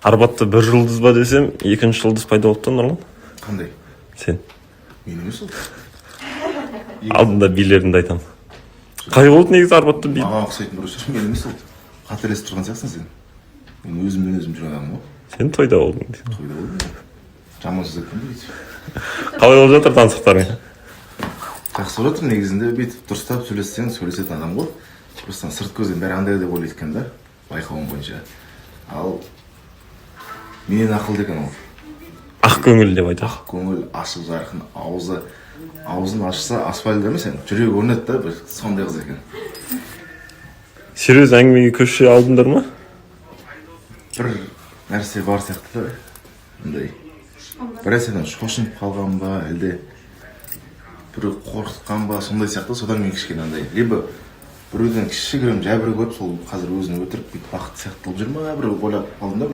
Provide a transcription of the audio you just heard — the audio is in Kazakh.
Арбатта бір жұлдыз ба десем, екінші жұлдыз пайда болыпты, Нұрлан. Қандай? Сен. Мен емес ол. Алдында билерімді айтамын. Қай болды негізі Арбатта би? Маған ұқсайтын бір сөз, мен емес ол. Қателесіп тұрған сияқтысың сен. Мен өзіммен өзім жүрген адамым ғой. Сен тойда болдың. Тойда болдым. Жаман сөз айтқан дейді. Қалай болып жатыр таныстықтарың? Жақсы болып жатыр негізінде, бүйтіп дұрыстап сөйлессең сөйлесетін адам ғой. Просто сырт көзден бәрі андай деп ойлайды екен да, байқауым бойынша. Ал менен ақылды екен ол. Ақ көңіл деп айтады. Ақ көңіл, ашық жарқын, аузын ашса асфальт емес, жүрегі көрінеді да, бір сондай қыз екен. Серьез әңгімеге көше алдыңдар ма? Бір нәрсе бар сияқты да, андай. Бір нәрседен шошынып қалған ба, әлде бір қорқытқан ба, сондай сияқты, содан мен кішкене андай. Либо біреуден кішігірім жәбір көріп, сол қазір өзін өтіріп бақыт сияқты болып жүр ма, бір ойлап қалдым да.